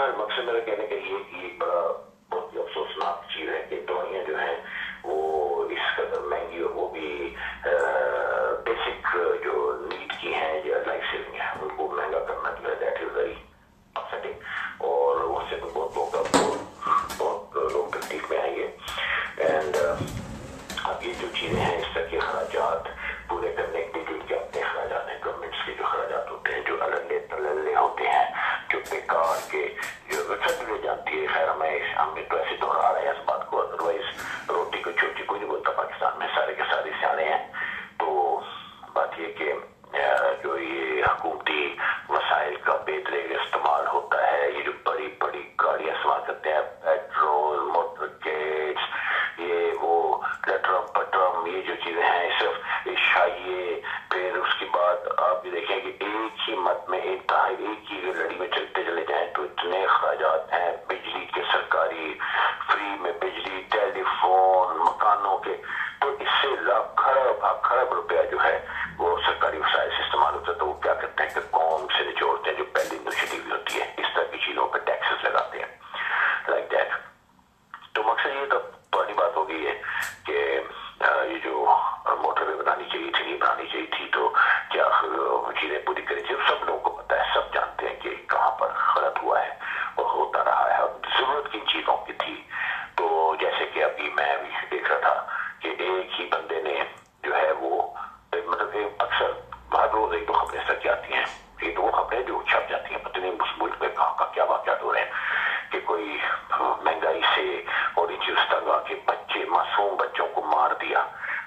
بہرحال مقصد میرا کہنے کا یہ کہ بڑا بہت ہی افسوسناک چیز ہے کہ دوائیاں جو ہیں وہ اس قدر مہنگی اور وہ بھی بیسک جو نیڈ کی ہیں یا لائف سیونگ ہے ان کو مہنگا کرنا جو ہے دیٹ از ویری اپسیٹنگ اور اس سے بہت بہت لوگ تکلیف میں آئیں گے. اینڈ اب یہ جو چیزیں ہیں اس طرح کے اخراجات پورے کرنے کے لیے جو ان کے اپنے اخراجات ہیں گورنمنٹس کے جو اخراجات ہوتے ہیں جو تللے ہوتے ہیں جو بیکار کے جو سب لے جانتی ہے. خیر ہم تو ایسے دہرا رہے ہیں اس بات کو ادروائز روٹی کو چوٹی کوئی نہیں بولتا پاکستان میں سارے کے سارے سیانے ہیں. تو بات یہ کہ جو یہ حکومتی وسائل کا بے دریغ استعمال ہوتا ہے یہ جو بڑی بڑی گاڑیاں استعمال کرتے ہیں پیٹرول موٹر گیٹس یہ وہ لٹرم پٹرم یہ جو چیزیں ہیں صرف شائیے پھر اس کے بعد آپ یہ دیکھیں کہ ایک ہی مت میں انتہائی ایک ہی لڑی میں چلتے چلے جائیں تو اتنے اخراجات ہیں بجلی کے سرکاری فری میں بجلی ٹیلی فون مکانوں کے تو اس سے لاکھ خرب روپیہ جو ہے وہ سرکاری وسائل سے استعمال ہوتا ہے. تو وہ کیا کرتے ہیں کہ قوم سے نچوڑتے ہیں جو پہلی نشری ہوئی ہوتی ہے اس طرح کی چیزوں پہ ٹیکسز لگاتے ہیں لائک دیٹ. تو مقصد یہ تو پہلی بات ہو گئی ہے کہ یہ جو موٹر وے بنانی چاہیے تھی نہیں بنانی چاہیے تھی تو کیا چیزیں پوری کرنی چاہیے. سب لوگوں کو پتا ہے سب جانتے ہیں کہ کہاں پر غلط ہوا ہے اور ہوتا رہا ہے اور ضرورت کن چیزوں کی تھی. تو جیسے کہ ابھی میں بھی دیکھ رہا تھا کہ ایک ہی بندے نے جو ہے وہ مطلب اکثر ہر روز ایک دو خبریں سچ جاتی ہیں ایک دو خبریں جو چھپ جاتی ہیں پتہ نہیں اس ملک میں کہاں کا کیا واقعات ہو رہے ہیں کہ کوئی مہنگائی سے اور ان چیز تنگ آ کے بچے معصوم بچوں کو مار دیا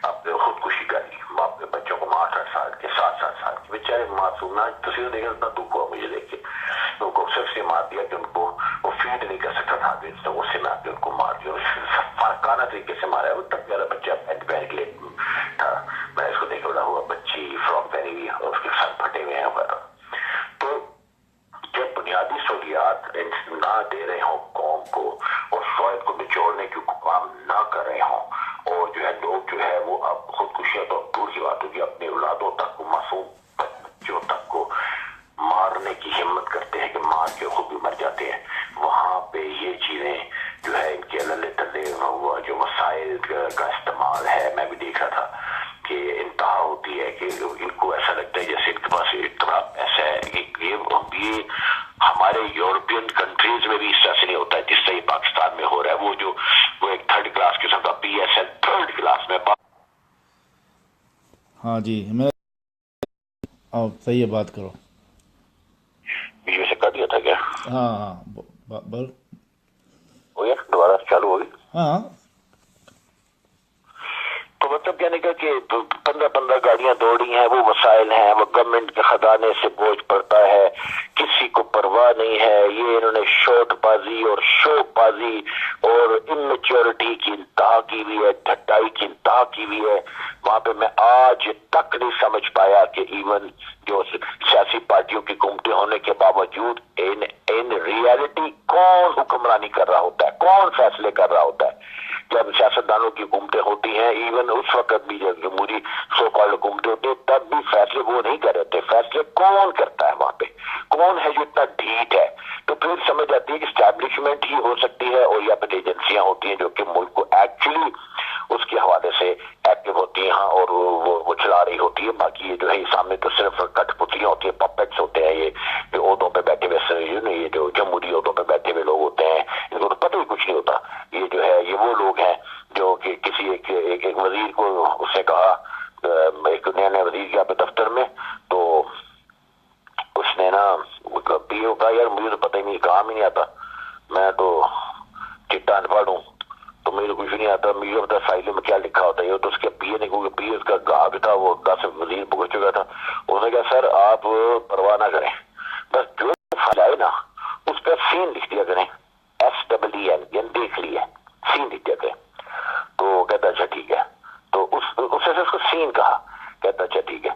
آپ نے خودکشی کر لی باپ کے بچوں کو 8 سال کے 7 سال کے بیچارے معصوم نہ تصویر دیکھیں اتنا دکھ ہوا مجھے دیکھ کے ان کو صرف سے مار دیا کہ ان کو وہ فیڈ نہیں کر سکتا تھا اس سے میں ان کو مار دیا فارقانہ طریقے سے مارا ہے. وہ تب پیارا بچہ پینٹ پہن کے لیے تھا میں اس کو دیکھ رہا ہوا بچی فراک پہنی ہوئی اور اس کے ساتھ پھٹے ہوئے ہیں وغیرہ. تو جب بنیادی سہولیات نہ دے رہے ہوں قوم کو اور فوائد کو نچوڑنے کی کام نہ کر رہے ہوں اور جو ہے لوگ جو ہے وہ اب خودکشیاں تو دور کی بات ہوگی اپنی اولادوں تک کو معصوم بچوں تک کو مارنے کی ہمت کرتے ہیں کہ مار کے خود بھی مر جاتے ہیں. وہاں پہ یہ چیزیں جو ہے ان کے للے تلے ہوا جو وسائل کا استعمال ہے میں بھی دیکھ رہا تھا کہ انتہا ہوتی ہے کہ ان کو ایسا لگتا ہے جیسے ان کے پاس اتنا پیسہ ہے. یہ ہمارے یورپین کنٹریز میں بھی اس طرح سے نہیں ہوتا ہے جس سے یہ پاکستان میں ہو رہا ہے. وہ ایک 3rd کلاس قسم کا PSL 3rd کلاس میں ہاں جی میں صحیح ہے بات کرو بیچ میں سے کر دیا تھا کیا؟ ہاں بول ہو گیا دوبارہ چالو ہو گئی. ہاں تو مطلب کہنے کا کہ 15 گاڑیاں دوڑی ہیں وہ وسائل ہیں وہ گورنمنٹ کے خزانے سے بوجھ پڑتا ہے کسی کو پرواہ نہیں ہے. یہ انہوں نے شوٹ بازی اور شو بازی اور اممیچورٹی کی انتہا کی ہوئی ہے ڈھٹائی کی انتہا کی ہوئی ہے. وہاں پہ میں آج تک نہیں سمجھ پایا کہ ایون جو سیاسی پارٹیوں کی حکومتیں ہونے کے باوجود ان ریالٹی کون حکمرانی کر رہا ہوتا ہے کون فیصلے کر رہا ہوتا ہے. جب سیاستدانوں کی حکومتیں ہوتی ہیں ایون اس وقت بھی جب جمہوری سو کال حکومتیں ہوتی ہیں تب بھی فیصلے وہ نہیں کر رہے تھے. فیصلے کون کرتا ہے وہاں پہ کون ہے جو اتنا ڈھیٹ ہے. تو پھر سمجھ آتی ہے کہ اسٹیبلشمنٹ ہی ہو سکتی ہے اور یا پھر ایجنسیاں ہوتی ہیں جو کہ ملک کو ایکچولی اس کے حوالے سے ایکٹیو ہوتی ہیں اور وہ چلا رہی ہوتی ہے. باقی یہ جو ہے سامنے تو صرف کٹ پتلیاں ہوتی ہیں پپٹس ہوتے ہیں. یہ جو عہدوں پہ بیٹھے ہوئے یہ جو جمہوری عہدوں پہ بیٹھے ہوئے لوگ ہوتے ہیں ان کو تو پتہ ہی کچھ نہیں ہوتا. یہ جو ہے یہ وہ لوگ ہیں جو کہ کسی ایک وزیر کو اس نے کہا ایک نیا وزیر گیا پہ دفتر میں تو اس نے نا پی او کہا یار مجھے تو پتہ ہی نہیں کام ہی نہیں آتا میں تو چٹا ان پڑھ ہوں تو مجھے کچھ نہیں آتا مجھے بتا فائلوں میں کیا لکھا ہوتا ہے. تو اس کے پی اے نے کیونکہ پی اے اس کا گاہک تھا وہ 10 وزیر پہنچ چکا تھا. اس نے کہا سر آپ پرواہ نہ کریں بس جو فائل آئے نا اس پہ سین لکھ دیا کریں SEEN دیکھ لیا سین لکھ دیا کریں. تو کہتا اچھا ٹھیک ہے. تو اس نے اس کو سین کہا کہتا اچھا ٹھیک ہے.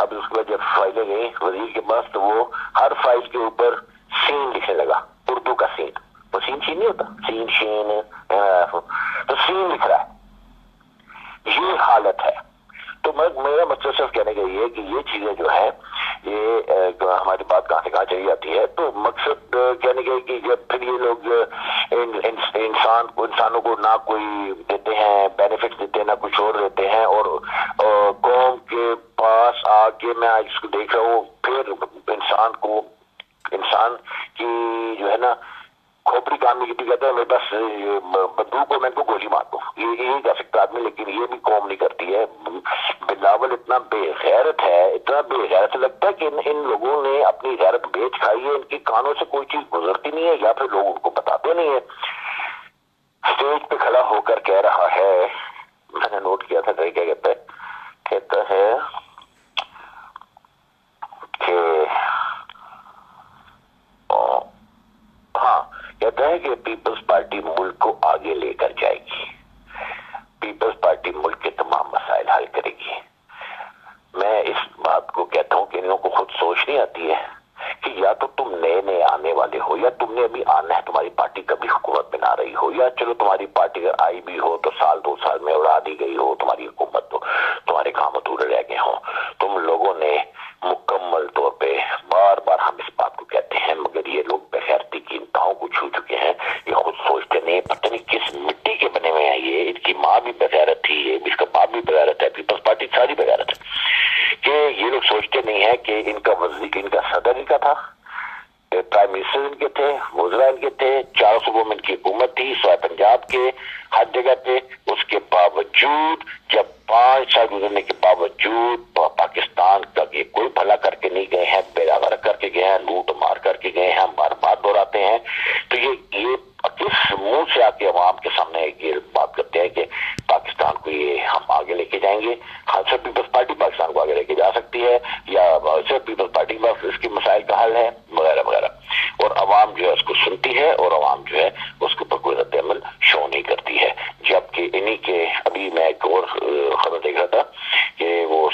اب اس کے بعد جب فائلیں گئی وزیر کے پاس تو وہ ہر فائل کے اوپر سین لکھنے لگا اردو کا سین. وہ سین شین نہیں ہوتا سین شین تو سین لکھ رہا ہے. یہ حالت ہے. تو میرا مقصد صرف کہنے کا یہ ہے کہ یہ چیزیں جو ہیں یہ ہماری بات کہاں سے کہاں چلی جاتی ہے. تو مقصد کہنے کا کہ ٹھیک ہے. پھر یہ لوگ انسانوں کو نہ کوئی دیتے ہیں بینیفٹ دیتے ہیں نہ کچھ اور دیتے ہیں, اور قوم کے پاس آ کے میں آج اس کو دیکھ رہا ہوں, پھر انسان کی جو ہے نا کھوپڑی کام نہیں کی, کہتے ہیں میرے پاس بندوق کو میں ان کو گولی مار دوں, یہی کہہ سکتا آدمی, لیکن یہ بھی قوم نہیں کرتی ہے. بلاول اتنا بے غیرت ہے, اتنا بے غیرت لگتا ہے کہ ان لوگوں نے اپنی غیرت بیچ کھائی ہے, ان کے کانوں سے کوئی چیز گزرتی نہیں ہے یا پھر لوگ ان کو بتاتے نہیں ہیں. اسٹیج پہ کھڑا ہو کر کہہ رہا ہے, میں نے نوٹ کیا تھا کیا کہتا ہے کہ ہاں, کہتا ہے کہ پیپلز پارٹی ملک کو آگے لے کر جائے گی, پیپلز پارٹی ملک کے تمام مسائل حل کرے گی. میں اس بات کو کہتا ہوں کہ ان لوگوں کو خود سوچ نہیں آتی ہے کہ یا تو تم نئے آنے والے ہو, یا تم نے ابھی آنا ہے, تمہاری پارٹی کبھی حکومت میں نہ رہی ہو, یا چلو تمہاری پارٹی اگر آئی بھی ہو تو سال 2 سال میں اڑا دی گئی ہو تمہاری حکومت, تو تمہارے کام ادھورے رہ گئے ہوں. تم لوگوں نے مکمل طور پہ بار بار ہم اس بات کو کہتے ہیں, مگر یہ لوگ بغیرتی کی انتہاؤں کو چھو چکے ہیں. یہ خود سوچتے نہیں, پتہ نہیں کس مٹی کے بنے ہوئے ہیں یہ. ان کی ماں بھی بغیرت تھی, اس کا باپ بھی بغیرت ہے, پیپلز پارٹی ساری بغیرت ہے. کہ یہ لوگ سوچتے نہیں ہے کہ ان کا وزیر, ان کا صدر ان کا تھا, پرائم منسٹر ان کے تھے, وزراء ان کے تھے, 4 صوبوں میں ان کی حکومت تھی, سوائے پنجاب کے ہر جگہ پہ. اس کے باوجود جب 5 سال گزرنے کے باوجود پاکستان کا یہ کوئی بھلا کر کے نہیں گئے ہیں, بیڑا غرق کر کے گئے ہیں, لوٹ مار کر کے گئے ہیں, ہم بار بار دہراتے ہیں. تو یہ کس منہ سے آ کے عوام کے سامنے یہ بات کرتے ہیں کہ پاکستان کو یہ ہم آگے لے کے جائیں گے. ہاں, صرف پیپلز پارٹی پاکستان کو آگے لے کے جا سکتی ہے, یا صرف پیپلز پارٹی کے پاس اس کے مسائل کا حل ہے, وغیرہ وغیرہ. اور عوام جو ہے اس کو سنتی ہے, اور عوام جو ہے اس کے اوپر کوئی رد عمل شو نہیں کرتی ہے. جبکہ انہی کے ابھی میں ایک اور خبر دیکھ رہا تھا کہ وہ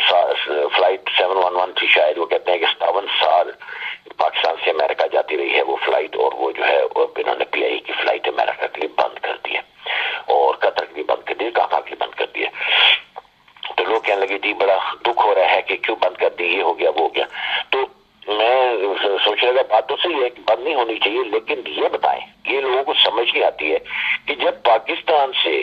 فلائٹ 711 تھی شاید, وہ کہتے ہیں کہ 57 سال پاکستان سے امریکہ جاتی رہی ہے وہ فلائٹ, اور وہ جو ہے انہوں نے پی آئی کی فلائٹ امریکہ کے لیے بند کر دی ہے, اور قطر کے لیے بند کر دی ہے, کہاں کے لیے بند کر دی ہے. تو لوگ کہنے لگے جی بڑا دکھ ہو رہا ہے کہ کیوں بند کر دی, یہ ہو گیا وہ ہو گیا. تو میں سوچ رہا تھا بات تو صحیح ہے کہ بند نہیں ہونی چاہیے, لیکن یہ بتائیں, یہ لوگوں کو سمجھ نہیں آتی ہے کہ جب پاکستان سے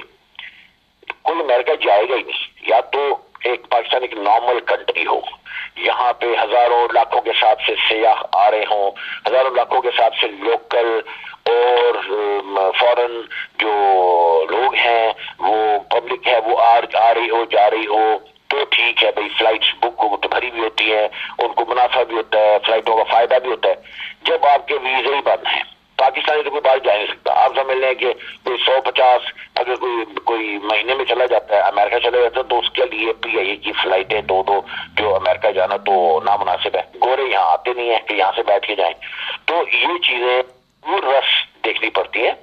کوئی امریکہ جائے گا ہی نہیں, یا تو ایک پاکستان ایک نارمل کنٹری ہو, یہاں پہ ہزاروں لاکھوں کے حساب سے سیاح آ رہے ہوں, ہزاروں لاکھوں کے حساب سے لوکل اور فورن جو لوگ ہیں, وہ پبلک ہے, وہ آ رہی ہو جا رہی ہو, تو ٹھیک ہے بھائی, فلائٹس بک تو بھری بھی ہوتی ہیں, ان کو منافع بھی ہوتا ہے, فلائٹوں کا فائدہ بھی ہوتا ہے. جب آپ کے ویزے ہی بند ہیں, پاکستانی تو کوئی باہر جا نہیں سکتا. آپ سمجھ لیں کہ کوئی 150 اگر کوئی مہینے میں چلا جاتا ہے, امریکہ چلا جاتا ہے, تو اس کے لیے پی آئی کی فلائٹیں 2 جو امریکہ جانا تو نامناسب ہے. گورے یہاں آتے نہیں ہیں کہ یہاں سے بیٹھ کے جائیں. تو یہ چیزیں پور رس دیکھنی پڑتی ہیں.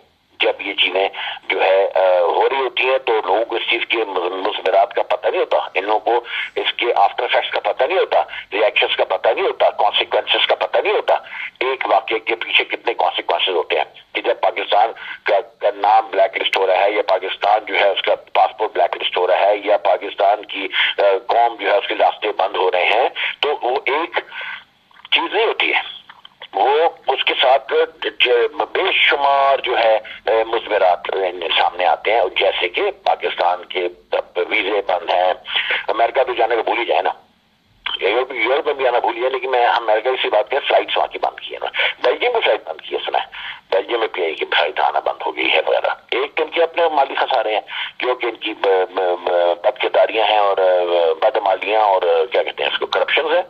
جب یہ چیزیں جو ہے ہو رہی ہوتی ہیں تو لوگوں کو اس چیز کے مثبرات کا پتہ نہیں ہوتا, ان لوگوں کو اس کے آفٹر افیکٹس کا پتہ نہیں ہوتا, ریئیکشنز کا پتہ نہیں ہوتا, کانسیکوینسز کا پتہ نہیں ہوتا. ایک واقعے کے پیچھے کتنے کانسیکوینسز ہوتے ہیں. کہ جب پاکستان کا نام بلیک لسٹ ہو رہا ہے, یا پاکستان جو ہے اس کا پاسپورٹ بلیک لسٹ ہو رہا ہے, یا پاکستان کی قوم جو ہے اس کے راستے بند ہو رہے ہیں, تو وہ ایک چیز نہیں ہوتی ہے, وہ اس کے ساتھ بے شمار جو ہے مثبرات سامنے آتے ہیں. جیسے کہ پاکستان کے ویزے بند ہیں, امریکہ تو جانے کو بھول ہی جائے نا, یورپ میں بھی آنا بھول ہے, لیکن میں امریکہ سے بات کریں, فلائٹس وہاں کی بند کی ہے نا, بیلجیم میں فلائٹ بند کی ہے, سنا ہے بیلجیم میں پی آئی کی فلائٹ آنا بند ہو گئی ہے وغیرہ. ایک تو ان کے اپنے مالی خسارے ہیں کیونکہ ان کی بدکرداریاں ہیں اور بدمالیاں اور کیا کہتے ہیں اس کو کرپشن ہے.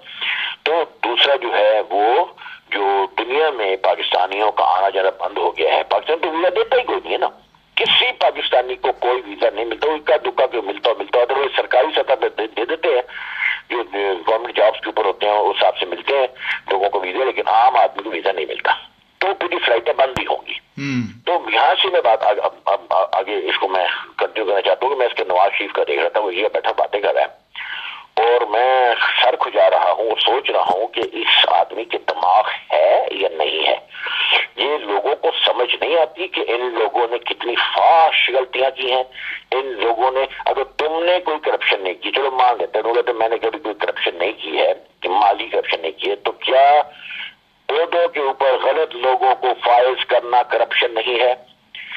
تو دوسرا جو ہے وہ جو دنیا میں پاکستانیوں کا آنا جانا بند ہو گیا ہے. پاکستان تو ویزا دیتا ہی کوئی نہیں ہے نا, کسی پاکستانی کو کوئی ویزا نہیں ملتا, اکا دکا جو ملتا ادھر سرکاری سطح پہ دے دیتے ہیں, جو گورنمنٹ جابس کے اوپر ہوتے ہیں اس حساب سے ملتے ہیں لوگوں کو ویزا, لیکن عام آدمی کو ویزا نہیں ملتا. تو پھر فلائٹیں بند بھی ہوں گی. تو یہاں سے میں بات آگے اس کو میں کنٹینیو کرنا چاہتا ہوں کہ میں اس کے نواز شریف کا دیکھ رہا تھا, وہ یہ بیٹھا باتیں کر رہا ہے, اور میں سر کھجا رہا ہوں اور سوچ رہا ہوں کہ اس آدمی کے دماغ ہے یا نہیں ہے. یہ لوگوں کو سمجھ نہیں آتی کہ ان لوگوں نے کتنی فاش غلطیاں کی ہیں. ان لوگوں نے, اگر تم نے کوئی کرپشن نہیں کی, چلو مان لیتے ہیں کہ میں نے کبھی کوئی کرپشن نہیں کی ہے, مالی کرپشن نہیں کی ہے, تو کیا عہدوں کے اوپر غلط لوگوں کو فائز کرنا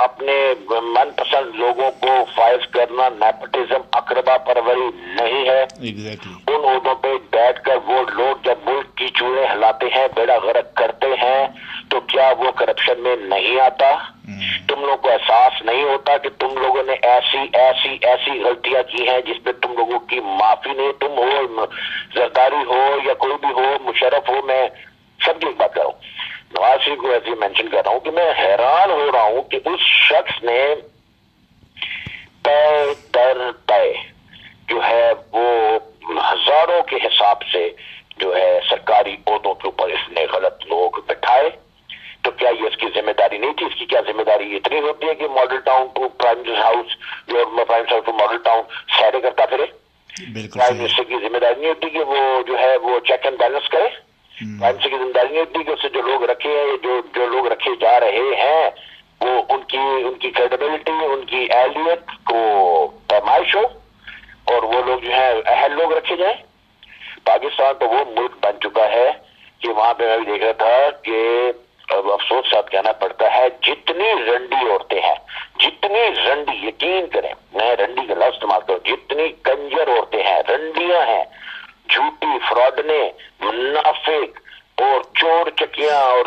اپنے من پسند لوگوں کو فائز کرنا نیپوٹزم اقربا پروری نہیں ہے؟ ان عہدوں پہ بیٹھ کر وہ لوگ جب ملک کی چوڑیں ہلاتے ہیں، بیڑا غرق کرتے ہیں، تو کیا وہ کرپشن میں نہیں آتا؟ تم لوگوں کو احساس نہیں ہوتا کہ تم لوگوں نے ایسی ایسی ایسی غلطیاں کی ہیں جس پہ تم لوگوں کی معافی نہیں؟ تم ہو زرداری ہو یا کوئی بھی ہو، مشرف ہو، میں سب کی ایک بات کر رہا ہوں، نواز شریف کو ایسے مینشن کر رہا ہوں کہ میں حیران ہو رہا ہوں کہ اس شخص نے طے در طے جو ہے وہ ہزاروں کے حساب سے جو ہے سرکاری عہدوں کے اوپر اس نے غلط لوگ بٹھائے، تو کیا یہ اس کی ذمہ داری نہیں تھی؟ اس کی کیا ذمہ داری اتنی ہوتی ہے کہ model town to prime house to model town سیرے کرتا پھرے؟ پرائم منسٹر کی ذمہ داری نہیں ہوتی کہ وہ جو ہے وہ چیک اینڈ بیلنس کرے؟ پرائم منسٹر کی ذمہ داری نہیں ہوتی کہ اس سے جو لوگ رکھے ہیں، جو لوگ رکھے جا رہے ہیں، وہ ان کی کریڈیبلٹی، ان کی اہلیت کو پیمائش ہو اور وہ لوگ جو ہے اہل لوگ رکھے جائیں؟ پاکستان تو وہ ملک بن چکا ہے کہ وہاں پہ میں بھی دیکھ رہا تھا کہ اب افسوس ساتھ کہنا پڑتا ہے، جتنی رنڈی عورتیں ہیں، جتنی رنڈی، یقین کریں میں رنڈی کا لفظ استعمال کروں، جتنی کنجر عورتیں ہیں، رنڈیاں ہیں، جھوٹی، فراڈنے، منافق اور چور چکیاں اور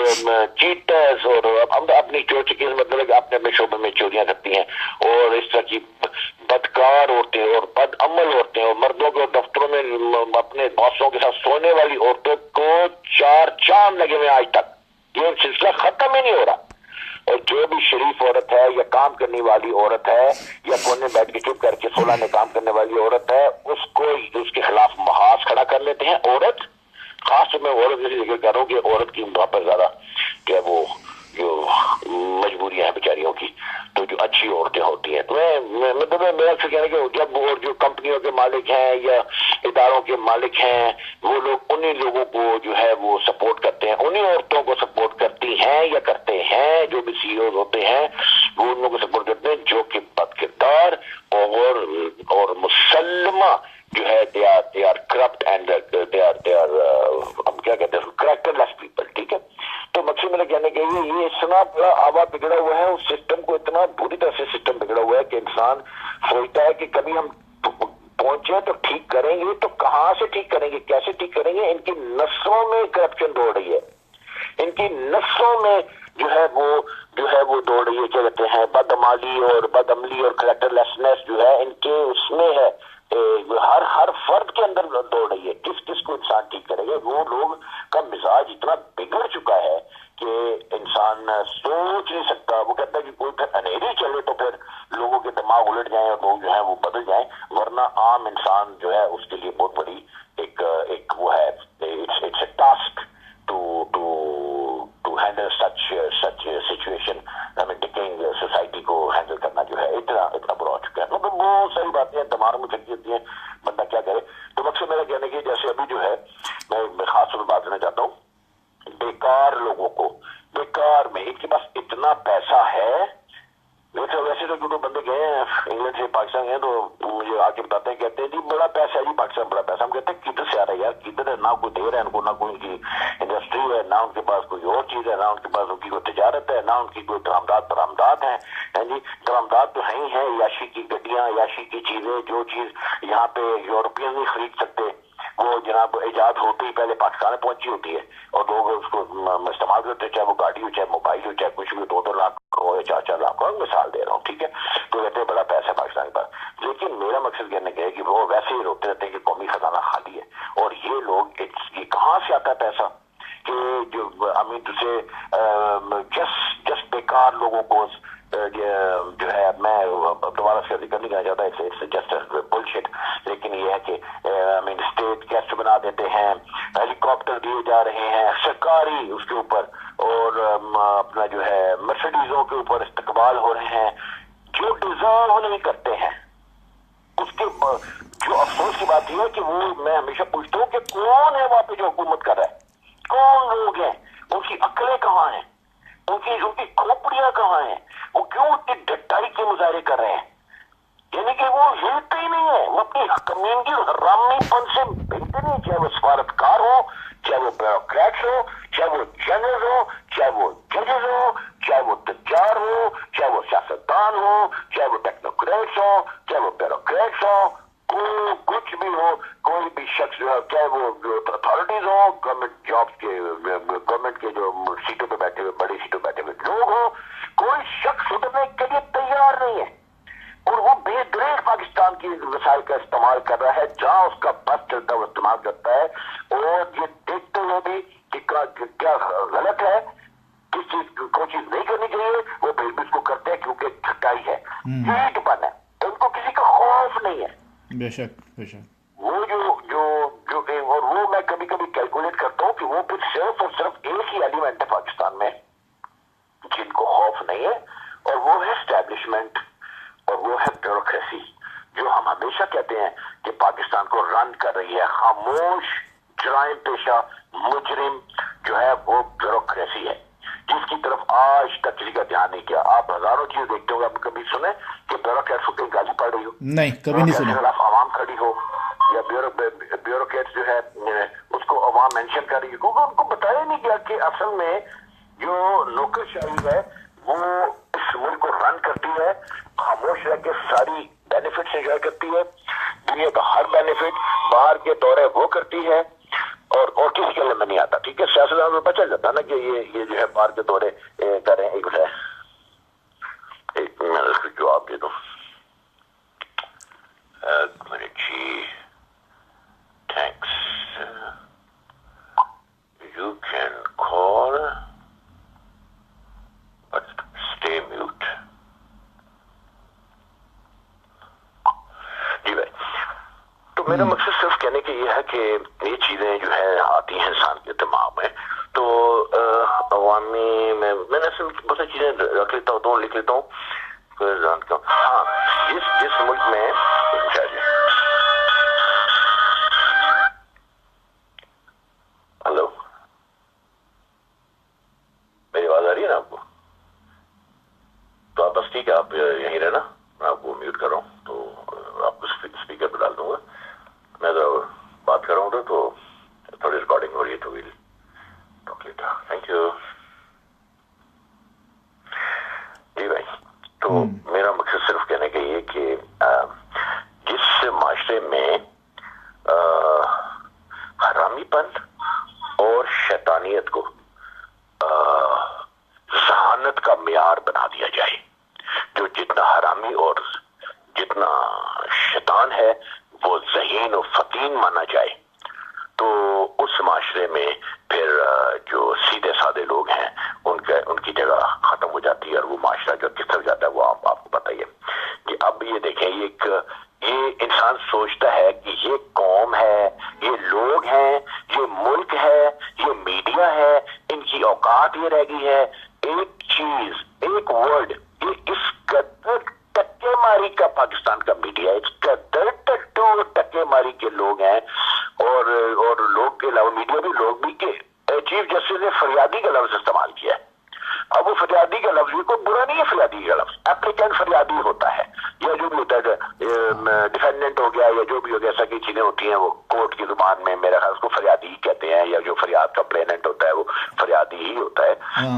چیٹرز، اور ہم اپنی چور چکیاں مطلب ہے کہ اپنے اپنے شعبے میں چوریاں کرتی ہیں، اور اس طرح کی بدکار عورتیں اور بد عمل عورتیں، اور مردوں کے دفتروں میں اپنے باسوں کے ساتھ سونے والی عورتوں کو 4 چاند لگے ہوئے آج تک، یہ سلسلہ ختم ہی نہیں ہو رہا۔ اور جو بھی شریف عورت ہے یا کام کرنے والی عورت ہے یا کونے بیٹھ کے چپ کر کے سولانے کام کرنے والی عورت ہے، اس کو اس کے خلاف محاذ کھڑا کر لیتے ہیں۔ عورت خاص طور میں عورت جیسے ذکر کر رہا ہوں کہ عورت کی وہاں پر زیادہ کیا وہ جو مجبوریاں ہیں بیچاریوں کی، تو جو اچھی عورتیں ہوتی ہیں، تو میں مطلب میرا سے کہنا کہ جب وہ جو کمپنیوں کے مالک ہیں یا اداروں کے مالک ہیں، وہ لوگ انہی لوگوں کو جو ہے وہ سپورٹ کرتے ہیں، انہی عورتوں کو سپورٹ کرتی ہیں یا کرتے ہیں، جو بھی سی اوز ہوتے ہیں وہ ان لوگوں کو سپورٹ کرتے ہیں جو کہ بد کردار اور مسلمہ جو ہے they are corrupt and they are ہم کیا کہتے ہیں characterless people، ٹھیک ہے؟ تو مقصد میرا کہنے کے یہ اتنا بڑا آوا بگڑا ہوا ہے، اس سسٹم کو اتنا بری طرح سے سسٹم بگڑا ہوا ہے کہ انسان سوچتا ہے کہ کبھی ہم پہنچے تو ٹھیک کریں گے، تو کہاں سے ٹھیک کریں گے، کیسے ٹھیک کریں گے؟ ان کی نسلوں میں کرپشن دوڑ رہی ہے، ان کی نسلوں میں جو ہے وہ دوڑ رہی ہے، کیا کہتے ہیں بدعمالی اور بدعملی اور کریکٹر لیسنس جو ہے ان کے اس میں ہے، ہر فرد کے اندر دوڑ رہی ہے۔ کس کو انسان ٹھیک کرے گا؟ وہ لوگ کا مزاج اتنا بگڑ چکا ہے کہ انسان سوچ نہیں سکتا۔ وہ کہتا ہے کہ کوئی پھر انھیری چلے تو پھر لوگوں کے دماغ الٹ جائیں اور لوگ جو ہیں وہ بدل جائیں، ورنہ عام انسان جو ہے اس کے لیے بہت بڑی ایک وہ ہے، it's a task to handle such situation, decaying society کو ہینڈل کرنا جو ہے اتنا برا ہو چکا ہے۔ مطلب بہت ساری باتیں دماغ میں چلتی ہوتی ہیں، بندہ کیا کرے۔ تو مقصد میرا کہنے کی جیسے ابھی جو ہے میں خاص طور پر بات کرنا چاہتا ہوں بیکار لوگوں کو، بیکار میں ان کے پاس اتنا پیسہ ہے، ویسے تو جو بندے گئے ہیں انگلینڈ سے پاکستان گئے تو مجھے آ کے بتاتے ہیں، کہتے ہیں جی بڑا پیسہ ہے جی پاکستان، بڑا پیسہ۔ ہم کہتے ہیں کدھر سے آ رہا ہے یار؟ کدھر ہے؟ نہ کوئی دے رہا ہے ان کو، نہ کوئی ان کی انڈسٹری ہے، نہ ان کے پاس کوئی اور چیز ہے، نہ ان کے پاس ان کی کوئی تجارت ہے، نہ ان کی کوئی درآمدات ہیں جی، درآمدات تو ہیں ہی ہیں، عیاشی کی گڈیاں، عیاشی کی چیزیں، جو چیز یہاں پہ یورپین نہیں خرید سکتے وہ جناب ایجاد ہوتی ہی پہلے پاکستان میں پہنچی ہوتی ہے، اور لوگ اس کو استعمال کرتے ہیں، چاہے وہ گاڑی ہو، چاہے موبائل ہو، چاہے کچھ بھی، 2-2 لاکھ ہو یا 4-4 لاکھ ہو، مثال دے رہا ہوں، ٹھیک ہے؟ تو کہتے ہیں بڑا پیسہ ہے پاکستان کے پاس۔ لیکن میرا مقصد کہنے کا ہے کہ وہ ویسے ہی روکتے رہتے ہیں کہ قومی خزانہ خالی ہے، اور یہ لوگ یہ کہاں سے آتا ہے پیسہ کہ جو دوسرے جس بیکار لوگوں کو جو ہے، میں دوبارہ سے ذکر نہیں کرنا چاہتا، اٹس جسٹ بلشٹ، لیکن یہ ہے کہ اسٹیٹ گیسٹ بنا دیتے ہیں، ہیلی کاپٹر دیے جا رہے ہیں سرکاری اس کے اوپر، اور اپنا جو ہے مرسڈیزوں کے اوپر استقبال ہو رہے ہیں جو ڈیزرو نہیں کرتے ہیں۔ اس کے جو افسوس کی بات یہ ہے کہ وہ میں ہمیشہ پوچھتا ہوں کہ کون ہے وہاں پہ جو حکومت کر رہا ہے؟ کون لوگ ہیں؟ ان کی عقلیں کہاں ہیں؟ ان کی کھوپڑیاں کہاں ہیں؟ وہ کیوں اتنی ڈٹائی کے مظاہرے کر رہے ہیں؟ یعنی کہ وہ ہلتے ہی نہیں ہے، وہ اپنی کمیونٹی حرامی پن سے بہتے نہیں، چاہے وہ سفارتکار ہو، چاہے وہ بیوروکریٹس ہو، چاہے وہ جنرل ہو، چاہے وہ ججز ہو، چاہے وہ پارلیمنٹ کے جو سیٹوں پہ بیٹھے ہوئے, بڑی سیٹوں پہ بیٹھے ہوئے لوگ ہوں, کوئی شخص اترنے کے لیے تیار نہیں ہے, اور وہ بے دریغ پاکستان کی وسائل کا استعمال کر رہا ہے, جہاں اس کا بس چلتا ہے وہ استعمال کرتا ہے, اور یہ دیکھتے ہوئے بھی کہ کیا غلط ہے, کس چیز کوئی چیز نہیں کرنی چاہیے, وہ پھر بھی اس کو کرتے ہیں کیونکہ چھٹائی ہے, یہی ٹپن ہے, ان کو کسی کا خوف نہیں ہے. بے شک بے شک. وہ جو اور وہ میں کبھی کبھی کیلکولیٹ کرتا ہوں کہ وہ پھر صرف اور صرف ایک ہی ایلیمنٹ ہے پاکستان میں جن کو خوف نہیں ہے, اور وہ ہے اسٹیبلشمنٹ, اور وہ ہے بیوروکریسی, جو ہم ہمیشہ کہتے ہیں کہ پاکستان کو رن کر رہی ہے خاموش جرائم پیشہ مجرم جو ہے وہ بیوروکریسی ہے, جس کی طرف آج تک کسی کا دھیان نہیں کیا. آپ ہزاروں چیز دیکھتے ہو, آپ کبھی سنیں کہ بیوروکریٹ کو کہیں گالی پڑ رہی ہو؟ نہیں, کبھی نہیں سنا. خلاف عوام کھڑی ہو, یا بیوروکریٹ جو ہے اس کو عوام مینشن کر رہی ہے, کیونکہ ان کو بتایا نہیں گیا کہ اصل میں جو نوکرشاہی ہے وہ اس ملک کو رن کرتی ہے, خاموش رہ کے ساری بینیفٹس انجوائے کرتی ہے, دنیا کا ہر بینیفٹ باہر کے دورے وہ کرتی ہے, اور کسی کے لیے میں نہیں آتا. ٹھیک ہے, سیاستدان میں پتا جاتا نا کہ یہ جو ہے باہر کے دورے کریں. ایک میں اس کو جواب دے دوں. جی thanks, you can call but stay mute. جی بھائی, تو میرا مقصد صرف کہنے کے یہ ہے کہ یہ چیزیں جو ہے آتی ہیں انسان کے دماغ میں, تو عوامی میں نے ایسے بہت سی چیزیں رکھ لیتا ہوں, لکھ لیتا ہوں. ہاں, جس ملک میں ہلو, میری آواز آ رہی ہے نا آپ کو؟ تو آپ بس ٹھیک ہے, آپ یہیں رہنا, میں آپ کو میوٹ کر رہا ہوں, تو آپ کو اسپیکر پہ ڈال دوں گا. میں بات کر رہا ہوں تو تھوڑی ریکارڈنگ ہو رہی ہے, تو we'll talk later. Thank you. جی بھائی, تو میرا مقصد صرف کہنے کا یہ کہ جس معاشرے میں حرامی پن اور شیطانیت کو ذہانت کا معیار بنا دیا جائے, جو جتنا حرامی اور جتنا شیطان ہے وہ ذہین و فطین مانا جائے, تو اس معاشرے میں پھر جو سیدھے سادے لوگ ہیں ان کی جگہ ختم ہو جاتی ہے, اور وہ معاشرہ جو کس طرح جاتا ہے وہ آپ کو پتہ ہی ہے. کہ اب یہ دیکھیں, یہ انسان سوچتا ہے کہ یہ قوم ہے, یہ لوگ ہیں, یہ ملک ہے, یہ میڈیا ہے, ان کی اوقات یہ رہ گئی ہے ایک چیز, ایک ورڈ, یہ اس قدر ٹکے ماری کا پاکستان کا میڈیا ہے, اس قدر ٹٹو ٹکے ماری کے لوگ ہیں, اور لوگ کے علاوہ میڈیا بھی لوگ بھی کہ چیف جسٹس نے فریادی کا لفظ استعمال کیا ہے. اب وہ فریادی کا لفظ بھی کوئی برا نہیں ہے, فریادی کا لفظ اپلیکینٹ فریادی ہوتا ہے, یا جو بھی ہوتا ہے ڈیفینڈنٹ ہو گیا, یا جو بھی ہو گیا, ایسا کی چیزیں ہوتی ہیں وہ کورٹ کی زبان میں میرا خیال اس کو فریادی ہی کہتے ہیں, یا جو فریاد کا پلیننٹ ہوتا ہے وہ فریادی ہی ہوتا ہے.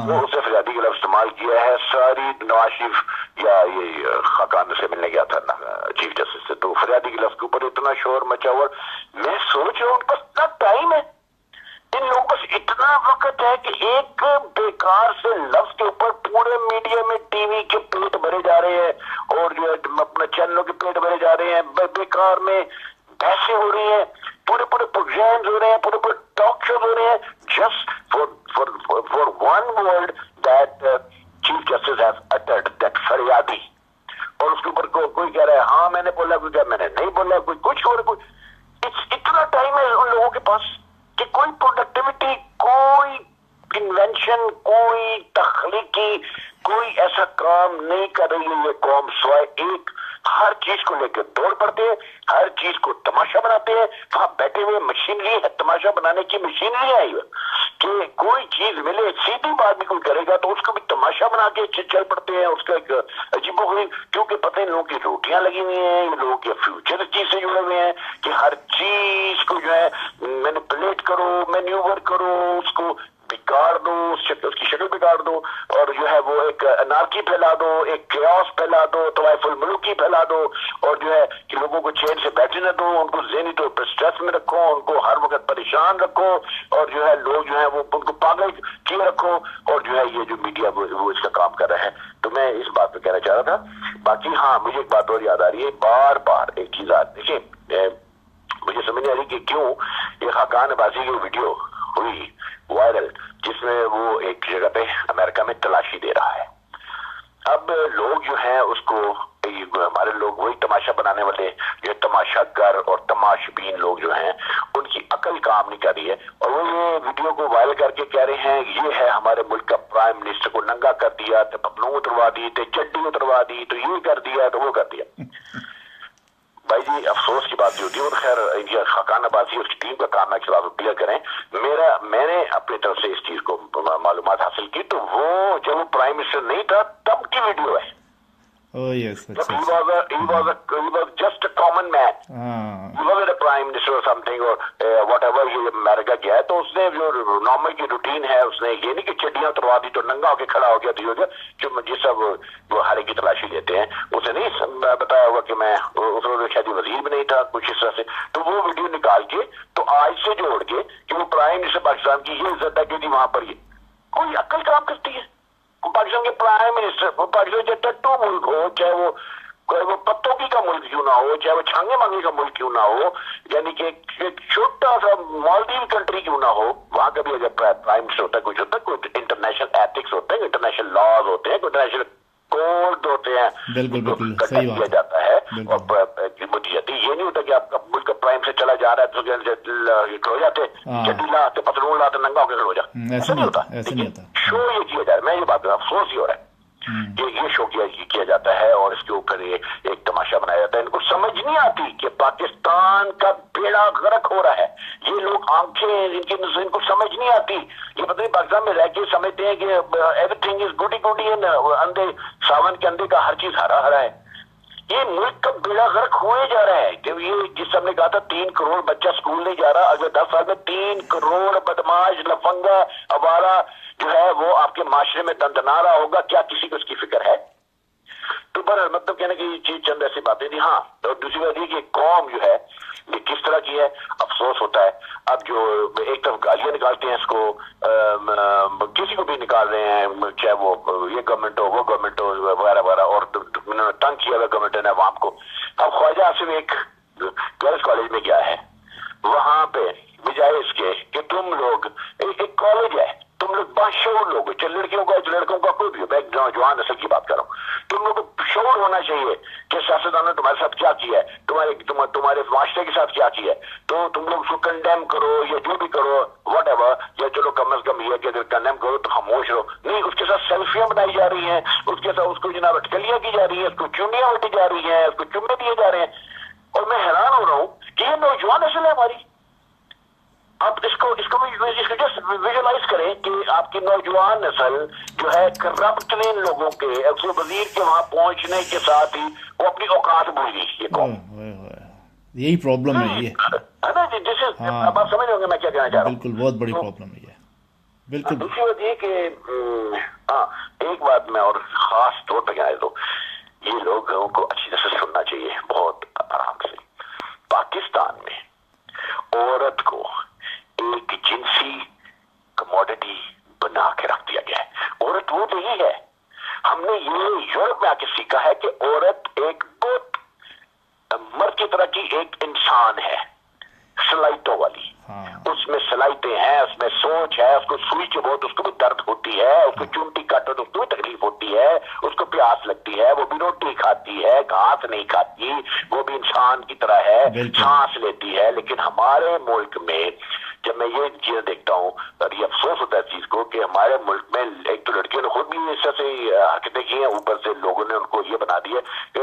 وہ اسے فریادی کا لفظ استعمال کیا ہے. ساری نواز شریف یا یہ خاقان سے ملنے گیا تھا چیف جسٹس سے, تو فریادی کے لفظ کے اوپر اتنا شور مچا ہوا. میں سوچ رہا ہوں ان پاس اتنا ٹائم ہے, ان لوگوں پاس اتنا وقت ہے کہ ایک بیکار سے لفظ کے اوپر پورے میڈیا میں ٹی وی کے پیٹ بھرے جا رہے ہیں, اور جو ہے اپنا چینلوں کے پیٹ بھرے جا رہے ہیں, بیکار میں بحثیں ہو رہی ہیں, پورے پروگرامز ہو رہے ہیں, پورے ٹاک شوز ہو رہے ہیں, just for one word that chief justice has uttered, that فریادی. اور اس کے اوپر کوئی کہہ رہا ہے ہاں میں نے بولا, کوئی کہہ میں نے نہیں بولا, کوئی کچھ اور کوئی. اتنا ٹائم ہے ان لوگوں کے پاس کہ کوئی پروڈکٹیوٹی, کوئی انوینشن, کوئی تخلیقی, کوئی ایسا کام نہیں کر رہی ہے یہ قوم, سوائے ایک ہر چیز کو لے کے دوڑ پڑتے ہیں, ہر چیز کو تماشا بناتے ہیں. وہاں بیٹھے ہوئے مشینری ہے, تماشا بنانے کی مشینری آئی ہے کہ کوئی چیز ملے, سیدھی بات بھی کوئی کرے گا تو اس کو بھی تماشا بنا کے چل پڑتے ہیں. اس کا ایک عجیب و غریب, کیونکہ پتہ ہے لوگوں کی روٹیاں لگی ہوئی ہیں, لوگوں کے فیوچر اس چیز سے جڑے ہوئے ہیں کہ ہر چیز کو جو ہے مینیپولیٹ کرو, مینیور کرو, اس کو بگاڑ دو, اس کی شکل بگاڑ دو اور جو ہے وہ ایک انارکی پھیلا دو, ایک کیوس پھیلا دو, طوائف الملوکی پھیلا دو, اور جو ہے کہ لوگوں کو چین سے بیٹھنے نہ دو, ان کو ذہنی طور پر اسٹریس میں رکھو, ان کو ہر وقت پریشان رکھو, اور جو ہے لوگ جو ہے وہ ان کو پاگل کیے رکھو, اور جو ہے یہ جو میڈیا وہ اس کا کام کر رہا ہے. تو میں اس بات پہ کہنا چاہ رہا تھا. باقی ہاں مجھے ایک بات اور یاد آ رہی ہے, بار بار ایک چیز دیکھیں, مجھے سمجھ نہیں آ رہی کہ کیوں یہ خاقان عباسی کی ویڈیو ہوئی وائرل جس میں وہ ایک جگہ پہ امریکہ میں تلاشی دے رہا ہے. اب لوگ جو ہیں اس کو, ہمارے لوگ وہی تماشا بنانے والے جو تماشا گر اور تماش بین لوگ جو ہیں ان کی عقل کام نہیں کر رہی ہے, اور وہ یہ ویڈیو کو وائرل کر کے کہہ رہے ہیں یہ ہے ہمارے ملک کا پرائم منسٹر کو ننگا کر دیا, تو پتلون اتروا دی, تو چڈی اتروا دی, تو یہ کر دیا, تو وہ کر دیا. بھائی جی افسوس کی بات ہوتی ہے, اور خیر خاقان عباسی اور اس کی ٹیم کا کام ہے کہ آپ کلیئر کریں. میں نے اپنی طرف سے اس چیز کو معلومات حاصل کی, تو وہ جب وہ پرائم منسٹر نہیں تھا تب کی ویڈیو ہے. He was just a common man. He wasn't a prime minister or something or whatever. یہ امریکہ گیا ہے تو اس نے جو نارمل کی روٹین ہے, اس نے یہ نہیں کہ چڈیاں اتروا دی تو ننگا ہو کے کھڑا ہو گیا, تو یہ ہو گیا جو جس سب وہ ہرے کی تلاشی لیتے ہیں. اسے نہیں بتایا ہوگا کہ میں اس وقت شاید وزیر بھی نہیں تھا کچھ اس طرح سے, تو وہ ویڈیو نکال کے تو آج سے جوڑ کے کہ وہ پرائم منسٹر پاکستان کی یہ عزت ہے کہ وہاں پر یہ کوئی عقل کام کرتی ہے. پاکستان کے پرائم منسٹر, پاکستان کے ٹٹو ملک ہو, چاہے وہ پتوں کی کا ملک کیوں نہ ہو, چاہے وہ چھانگے مانگے کا ملک کیوں نہ ہو, یعنی کہ ایک چھوٹا سا مالدیو کنٹری کیوں نہ ہو, وہاں کا بھی اگر پرائم منسٹر ہوتا ہے, کچھ ہوتا ہے, کوئی انٹرنیشنل ایتھکس ہوتے ہیں, انٹرنیشنل لاز ہوتے ہیں, انٹرنیشنل کوڈ ہوتے ہیں, بالکل صحیح کیا جاتا ہے. یہ نہیں ہوتا کہ آپ کا ملک کا پرائم سے چلا جا رہا ہے تو کھڑو جاتے, چڈی لا تو پتلون لا تو ننگا ہو کے کھڑو جا, ایسا نہیں ہوتا. شو یہ کیا جا رہا ہے, میں یہ بات افسوس ہی ہو رہا ہے کہ یہ شو کیا جاتا ہے اور اس کے اوپر ایک تماشا بنایا جاتا ہے. ان کو سمجھ نہیں آتی کہ پاکستان کا بیڑا غرق ہو رہا ہے. یہ لوگ آنکھیں ان کو سمجھ نہیں آتی, یہ پتہ نہیں پاکستان میں رہ کے سمجھتے ہیں کہ ایوری تھنگ از گوڈی گوڈی, اندھے ساون کے اندھے کا ہر چیز ہرا ہرا ہے. یہ ملک کا بیڑا غرق ہوئے جا رہا ہے کہ یہ جس ہم نے کہا تھا 3 کروڑ بچہ اسکول نہیں جا رہا, اگر 10 سال میں 3 کروڑ بدماش لفنگا آوارہ جو ہے وہ آپ کے معاشرے میں دندنا رہا ہوگا, کیا کسی کو اس کی فکر ہے؟ تو بہرحال مطلب کہنے کہ یہ چیز چند ایسی باتیں تھی. ہاں اور دوسری بات یہ کہ قوم جو ہے یہ کس طرح کی ہے, افسوس ہوتا ہے. اب جو ایک طرف گالیاں نکالتے ہیں اس کو, کسی کو بھی نکال رہے ہیں, چاہے وہ یہ گورنمنٹ ہو وہ گورنمنٹ ہو وغیرہ وغیرہ, اور انہوں نے تنگ کیا ہوا گورنمنٹ نے عوام کو. اب خواجہ آصف ایک گرلس کالج میں گیا ہے, وہاں پہ بجائے اس کے کہ تم لوگ ایک کالج ہے, تم لوگ باشعور لوگ, چاہے لڑکیوں کا لڑکوں کا کوئی بھی ہو, میں ایک جوان نسل کی بات کر رہا ہوں, تم لوگ کو شعور ہونا چاہیے کہ سیاستدانوں نے تمہارے ساتھ کیا کیا ہے, تمہارے معاشرے کے ساتھ کیا کیا ہے, تو تم لوگ اس کو کنڈیم کرو یا جو بھی کرو واٹ ایور, یا چلو کم از کم یہ کہ اگر کنڈیم کرو تو خاموش رہو. نہیں, اس کے ساتھ سیلفیاں بنائی جا رہی ہیں, اس کے ساتھ اس کو جناب اٹکلیاں کی جا رہی ہیں, اس کو چونیاں اٹھی جا رہی ہیں, اس کو چومے دیے جا رہے ہیں. اور میں حیران ہو رہا ہوں کہ یہ نوجوان نسل ہے ہماری. آپ اس کو جسٹ ویژلائز کریں کہ آپ کی نوجوان نسل جو ہے کرپٹ ترین لوگوں کے وزیر کے وہاں پہنچنے کے ساتھ ہی وہ اپنی اوقات بھول گئی. یہ قوم, یہی پرابلم ہے, یہ ہے نا جی, جیسے اب آپ سمجھ رہے ہوں گے میں کیا کہنا چاہ رہا ہوں. بالکل بہت بڑی پرابلم ہے یہ. بالکل. دوسری بات یہ کہ ہاں ایک بات میں اور خاص طور پہ کہنا تو یہ لوگوں کو اچھی طرح سے سننا چاہیے بہت آرام سے. پاکستان میں عورت کو ایک جنسی کموڈٹی بنا کے رکھ دیا گیا ہے. عورت وہ نہیں ہے. ہم نے یہ یورپ میں آ کے سیکھا ہے کہ عورت ایک بہت مرد کی طرح کی ایک انسان ہے, صلاحیتوں والی. اس میں صلاحیتیں ہیں, اس میں سوچ ہے, اس کو سوئی چبو تو اس کو بھی درد ہوتی ہے, اس کو چونٹی کاٹو تو اس کو بھی تکلیف ہوتی ہے, اس کو پیاس لگتی ہے, وہ بھی روٹی کھاتی ہے, گھاس نہیں کھاتی, وہ بھی انسان کی طرح ہے, سانس لیتی ہے. لیکن ہمارے ملک میں جب میں یہ چیز دیکھتا ہوں اور یہ افسوس ہوتا ہے اس چیز کو کہ ہمارے ملک میں ایک تو لڑکیوں نے خود بھی اس طرح سے حرکتیں کی ہیں, اوپر سے لوگوں نے ان کو یہ بنا دیا کہ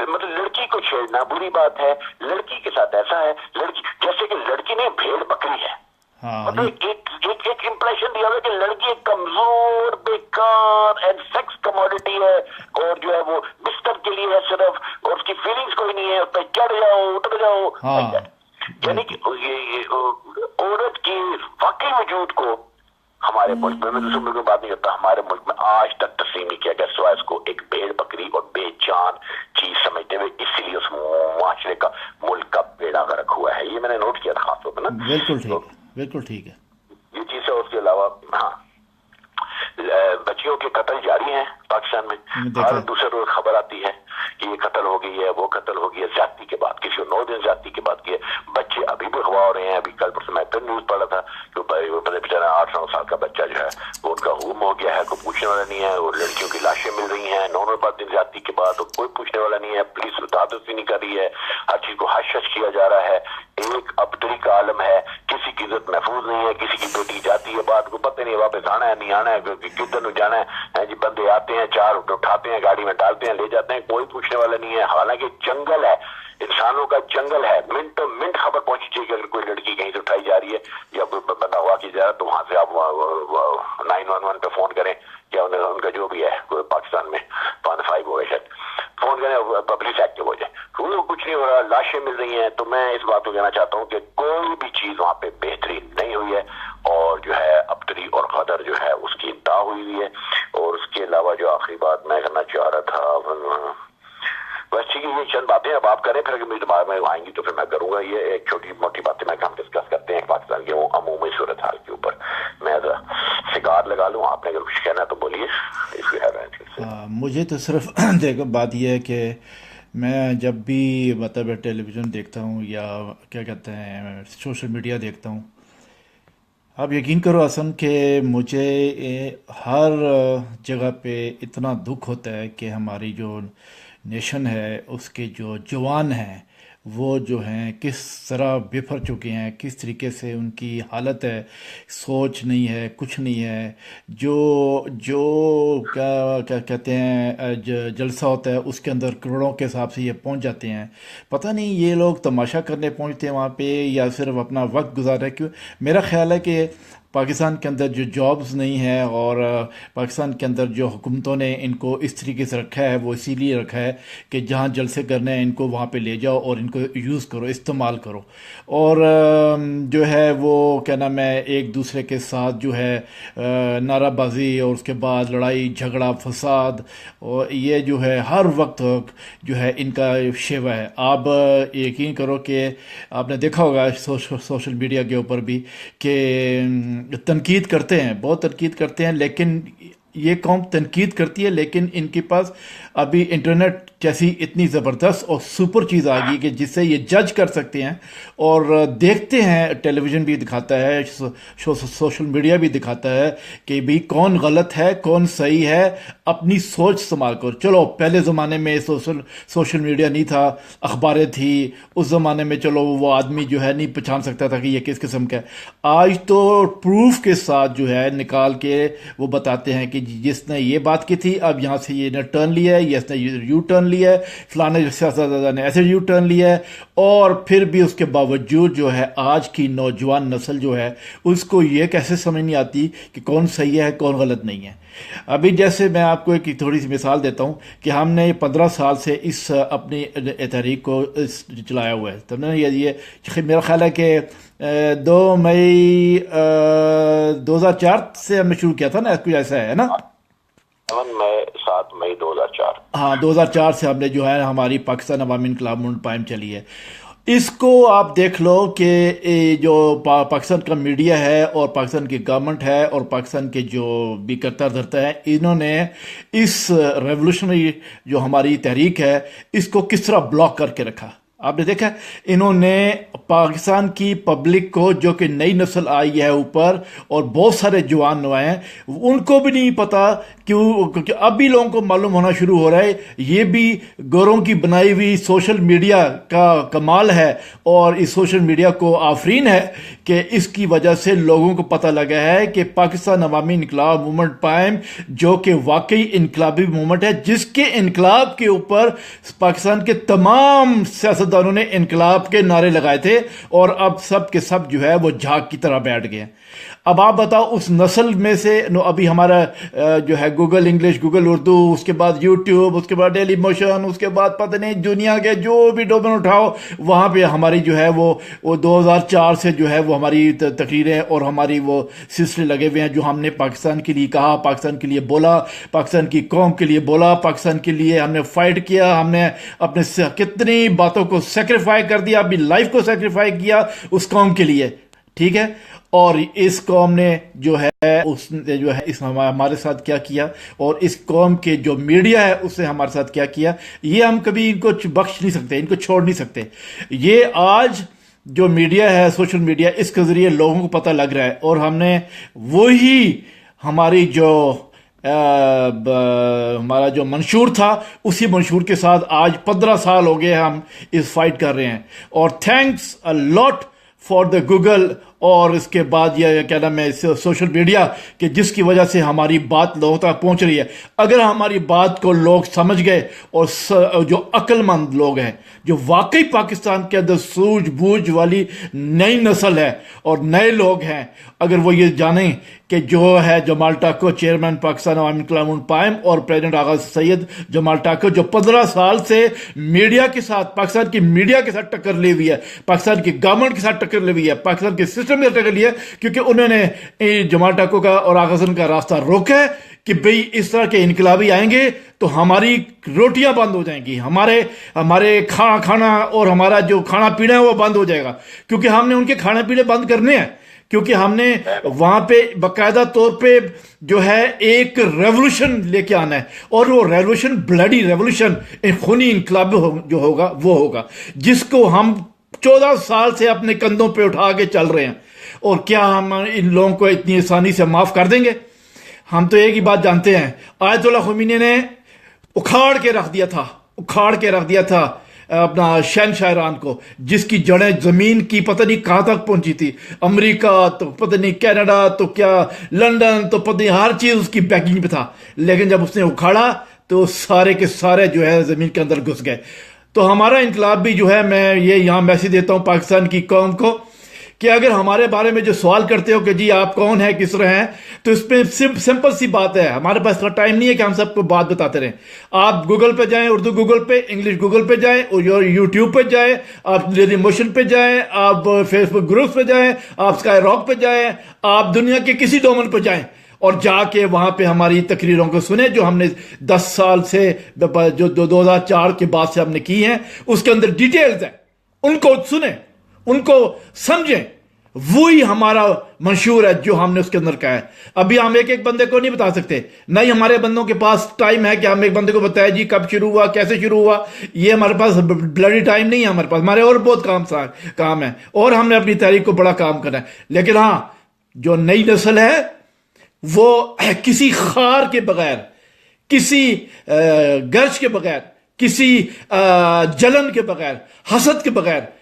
مطلب لڑکی کو چھیڑنا بری بات ہے, لڑکی کے ساتھ ایسا ہے, لڑکی جیسے کہ لڑکی نہیں بھیڑ بکری ہے. مطلب ایک امپریشن دیا ہوا کہ لڑکی ایک کمزور بیکار اینڈ سیکس کموڈٹی ہے, اور جو ہے وہ بستر کے لیے ہے صرف, اور اس کی فیلنگز کوئی نہیں ہے, اس پہ چڑھ جاؤ اتر جاؤ. یعنی کہ عورت کی واقعی وجود کو ہمارے ہمارے ملک میں دوسرے ملک میں بات نہیں کرتا، ہمارے ملک میں آج تک تسلیم نہیں کیا گیا سوائے اس کو ایک بھیڑ بکری اور بے جان چیز سمجھتے ہوئے، اسی لیے اس معاشرے کا ملک کا بیڑا غرق ہوا ہے. یہ میں نے نوٹ کیا تھا خاص طور پہ نا. بالکل ٹھیک ہے، بالکل ٹھیک ہے. یہ چیز ہے. اس کے علاوہ ہاں بچیوں کے قتل جاری ہیں پاکستان میں. ہر دوسرے روز خبر آتی ہے کہ یہ قتل ہو گئی ہے، وہ قتل ہو گئی ہے، زیادتی کے بعد، کسی کو 9 دن زیادتی کے بعد کی ہے. بچے ابھی بھی اغوا ہو رہے ہیں. ابھی کل پرسوں میں پھر نیوز پڑھ رہا تھا کہ بیچارہ 8-9 سال کا بچہ جو ہے وہ ان کا گم ہو گیا ہے، کوئی پوچھنے والا نہیں ہے. اور لڑکیوں کی لاشیں مل رہی ہیں 9 دن زیادتی کے بعد، کوئی پوچھنے والا نہیں ہے. پولیس تحفظ نہیں کر رہی ہے، ہر چیز کو حش حش کیا جا رہا ہے. ایک ابتری کا عالم ہے، کسی کی عزت محفوظ نہیں ہے. کسی کی بیٹی جاتی ہے، بات کو پتہ نہیں واپس آنا ہے نہیں آنا ہے، کدھر جانا ہے. جی بندے آتے ہیں، 4 اٹھاتے ہیں، گاڑی میں ڈالتے ہیں، لے جاتے ہیں، کوئی پوچھنے والا نہیں ہے. حالانکہ جنگل ہے، انسانوں کا جنگل ہے. منٹوں منٹ خبر پہنچی چاہیے کہ اگر کوئی لڑکی کہیں سے اٹھائی جا رہی ہے یا کوئی بندہ ہوا کی جا رہا ہے تو وہاں سے آپ 911 پہ فون کریں، یا ان کا جو بھی ہے کوئی پاکستان میں 5 ہو گئے شاید، فون کریں، پبلک ایکٹیو ہو جائے. کچھ نہیں ہو رہا، لاشیں مل رہی ہیں. تو میں اس بات کو کہنا چاہتا ہوں کہ کوئی بھی چیز وہاں پہ بہترین نہیں ہوئی ہے، اور جو ہے ابتری اور قدر جو ہے اس کی انتہا ہوئی ہوئی ہے. اور اس کے علاوہ جو آخری بات میں کرنا چاہ رہا تھا، بس ٹھیک ہے، یہ چند باتیں اب آپ کریں، پھر اگر میرے دماغ میں آئیں گی تو پھر میں کروں گا. یہ ایک چھوٹی موٹی باتیں میں ہم ڈسکس کرتے ہیں پاکستان کے عمومی صورتحال کے اوپر. میں سگار لگا لوں، آپ نے اگر کچھ کہنا تو بولیے. مجھے تو صرف دیکھو بات یہ ہے کہ میں جب بھی مطلب ٹیلی ویژن دیکھتا ہوں یا کیا کہتے ہیں سوشل میڈیا دیکھتا ہوں، آپ یقین کرو حسن کہ مجھے ہر جگہ پہ اتنا دکھ ہوتا ہے کہ ہماری جو نیشن ہے اس کے جو جوان ہیں وہ جو ہیں کس طرح بفر چکے ہیں، کس طریقے سے ان کی حالت ہے، سوچ نہیں ہے، کچھ نہیں ہے. جو کیا کہتے ہیں جلسہ ہوتا ہے اس کے اندر کروڑوں کے حساب سے یہ پہنچ جاتے ہیں. پتہ نہیں یہ لوگ تماشا کرنے پہنچتے ہیں وہاں پہ یا صرف اپنا وقت گزار رہے. کیوں میرا خیال ہے کہ پاکستان کے اندر جو جابز نہیں ہیں اور پاکستان کے اندر جو حکومتوں نے ان کو اس طریقے سے رکھا ہے وہ اسی لیے رکھا ہے کہ جہاں جلسے کرنے ہیں ان کو وہاں پہ لے جاؤ اور ان کو یوز کرو، استعمال کرو. اور جو ہے وہ کیا نام ہے ایک دوسرے کے ساتھ جو ہے نعرہ بازی اور اس کے بعد لڑائی جھگڑا فساد، اور یہ جو ہے ہر وقت جو ہے ان کا شیوا ہے. آپ یقین کرو کہ آپ نے دیکھا ہوگا سوشل میڈیا کے اوپر بھی کہ تنقید کرتے ہیں، بہت تنقید کرتے ہیں، لیکن یہ قوم تنقید کرتی ہے لیکن ان کے پاس ابھی انٹرنیٹ جیسی اتنی زبردست اور سپر چیز آ گئی کہ جس سے یہ جج کر سکتے ہیں اور دیکھتے ہیں. ٹیلی ویژن بھی دکھاتا ہے، سوشل میڈیا بھی دکھاتا ہے کہ بھی کون غلط ہے کون صحیح ہے. اپنی سوچ استعمال کرو. چلو پہلے زمانے میں سوشل میڈیا نہیں تھا، اخباریں تھی، اس زمانے میں چلو وہ آدمی جو ہے نہیں پہچان سکتا تھا کہ یہ کس قسم کا ہے. آج تو پروف کے ساتھ جو ہے نکال کے وہ بتاتے ہیں کہ جس نے یہ بات کی تھی اب یہاں سے یہ نے ٹرن لیا ہے، اس نے یو ٹرن لیا ہے، فلانے سیاستدان نے ایسے یو ٹرن لیا ہے. اور پھر بھی اس کے باوجود جو ہے آج کی نوجوان نسل جو ہے اس کو یہ کیسے سمجھ نہیں آتی کہ کون صحیح ہے کون غلط نہیں ہے. ابھی جیسے میں آپ کو ایک تھوڑی سی مثال دیتا ہوں کہ ہم نے 15 سال سے اس اپنی تحریک کو چلایا ہوا ہے. تو یہ میرا خیال ہے کہ 2 مئی 2004 سے ہم نے شروع کیا تھا نا، کچھ ایسا ہے نا، 7 مئی 2004. ہاں 2004 سے ہم نے جو ہے ہماری پاکستان عوامی انقلاب موومنٹ قائم چلی ہے. اس کو آپ دیکھ لو کہ جو پاکستان کا میڈیا ہے اور پاکستان کی گورنمنٹ ہے اور پاکستان کے جو بھی کرتا دھرتا ہے، انہوں نے اس ریولوشنری جو ہماری تحریک ہے اس کو کس طرح بلاک کر کے رکھا. آپ نے دیکھا انہوں نے پاکستان کی پبلک کو جو کہ نئی نسل آئی ہے اوپر اور بہت سارے جوان نوائے ہیں ان کو بھی نہیں پتا کیونکہ اب بھی لوگوں کو معلوم ہونا شروع ہو رہا ہے. یہ بھی گوروں کی بنائی ہوئی سوشل میڈیا کا کمال ہے اور اس سوشل میڈیا کو آفرین ہے کہ اس کی وجہ سے لوگوں کو پتہ لگا ہے کہ پاکستان عوامی انقلاب موومنٹ قائم جو کہ واقعی انقلابی موومنٹ ہے، جس کے انقلاب کے اوپر پاکستان کے تمام سیاستدانوں نے انقلاب کے نعرے لگائے تھے اور اب سب کے سب جو ہے وہ جھاگ کی طرح بیٹھ گئے. اب آپ بتاؤ اس نسل میں سے ابھی ہمارا جو ہے گوگل انگلش، گوگل اردو، اس کے بعد یوٹیوب، اس کے بعد ڈیلی موشن، اس کے بعد پتہ نہیں دنیا کے جو بھی ڈومین اٹھاؤ وہاں پہ ہماری جو ہے وہ 2004 سے جو ہے وہ ہماری تقریریں اور ہماری وہ سلسلے لگے ہوئے ہیں جو ہم نے پاکستان کے لیے کہا، پاکستان کے لیے بولا، پاکستان کی قوم کے لیے بولا، پاکستان کے لیے ہم نے فائٹ کیا، ہم نے اپنے کتنی باتوں کو سیکریفائی کر دیا، اپنی لائف کو سیکریفائی کیا اس قوم کے لیے، ٹھیک ہے. اور اس قوم نے جو ہے اس نے جو ہے اس ہمارے ساتھ کیا کیا، اور اس قوم کے جو میڈیا ہے اس نے ہمارے ساتھ کیا کیا، یہ ہم کبھی ان کو بخش نہیں سکتے، ان کو چھوڑ نہیں سکتے. یہ آج جو میڈیا ہے، سوشل میڈیا، اس کے ذریعے لوگوں کو پتہ لگ رہا ہے، اور ہم نے وہی ہماری جو ہمارا جو منشور تھا اسی منشور کے ساتھ آج 15 سال ہو گئے ہم اس فائٹ کر رہے ہیں. اور thanks a lot for the Google اور اس کے بعد یہ کیا نام ہے سوشل میڈیا کہ جس کی وجہ سے ہماری بات لوگوں تک پہنچ رہی ہے. اگر ہماری بات کو لوگ سمجھ گئے اور جو عقل مند لوگ ہیں جو واقعی پاکستان کے اندر سوجھ بوجھ والی نئی نسل ہے اور نئے لوگ ہیں، اگر وہ یہ جانیں کہ جو ہے جمال ٹاکو چیئرمین پاکستان عوامی انقلاب پائم اور پریزیڈنٹ آغا سید جمال ٹاکو جو 15 سال سے میڈیا کے ساتھ، پاکستان کی میڈیا کے ساتھ ٹکر لی ہوئی ہے، پاکستان کی گورنمنٹ کے ساتھ ٹکر لی ہوئی ہے، پاکستان کے سسٹم کے ساتھ ٹکر لی ہے، کیونکہ انہوں نے جمال ٹاکو کا اور آغا حسن کا راستہ روکا ہے کہ بھئی اس طرح کے انقلابی آئیں گے تو ہماری روٹیاں بند ہو جائیں گی، ہمارے کھانا اور ہمارا جو کھانا پینا ہے وہ بند ہو جائے گا، کیونکہ ہم نے ان کے کھانے پینے بند کرنے ہیں، کیونکہ ہم نے وہاں پہ باقاعدہ طور پہ جو ہے ایک ریولوشن لے کے آنا ہے، اور وہ ریولوشن بلڈی ریولوشن خونی انقلاب جو ہوگا وہ ہوگا جس کو ہم 14 سال سے اپنے کندھوں پہ اٹھا کے چل رہے ہیں. اور کیا ہم ان لوگوں کو اتنی آسانی سے معاف کر دیں گے؟ ہم تو ایک ہی بات جانتے ہیں، آیت اللہ خمینی نے اکھاڑ کے رکھ دیا تھا اپنا شہنشاہ ایران کو، جس کی جڑیں زمین کی پتہ نہیں کہاں تک پہنچی تھی، امریکہ تو پتہ نہیں کینیڈا تو کیا لندن تو پتہ نہیں ہر چیز اس کی بیکنگ پہ تھا، لیکن جب اس نے اکھاڑا تو سارے کے سارے جو ہے زمین کے اندر گھس گئے. تو ہمارا انقلاب بھی جو ہے، میں یہ یہاں میسیج دیتا ہوں پاکستان کی قوم کو کہ اگر ہمارے بارے میں جو سوال کرتے ہو کہ جی آپ کون ہیں، کس طرح ہیں، تو اس میں سمپل سی بات ہے، ہمارے پاس اتنا ٹائم نہیں ہے کہ ہم سب کو بات بتاتے رہیں. آپ گوگل پہ جائیں، اردو گوگل پہ، انگلش گوگل پہ جائیں، اور یوٹیوب پہ جائیں، آپ ڈیلی موشن پہ جائیں، آپ فیس بک گروپس پہ جائیں، آپ اسکائی راک پہ جائیں، آپ دنیا کے کسی ڈومین پہ جائیں اور جا کے وہاں پہ ہماری تقریروں کو سنیں جو ہم نے 10 سال سے جو 2004 کے بعد سے ہم نے کی ہیں، اس کے اندر ڈیٹیلز ہیں، ان کو سنیں، ان کو سمجھیں. وہی ہمارا منشور ہے جو ہم نے اس کے اندر کہا ہے. ابھی ہم ایک بندے کو نہیں بتا سکتے، نہیں ہمارے بندوں کے پاس ٹائم ہے کہ ہم ایک بندے کو بتائیں جی کب شروع ہوا، کیسے شروع ہوا، یہ ہمارے پاس بلڈی ٹائم نہیں ہے، ہمارے اور بہت کام ہے، اور ہم نے اپنی تحریک کو بڑا کام کرنا ہے. لیکن ہاں جو نئی نسل ہے وہ کسی خار کے بغیر، کسی گرج کے بغیر، کسی جلن کے بغیر، حسد کے بغیر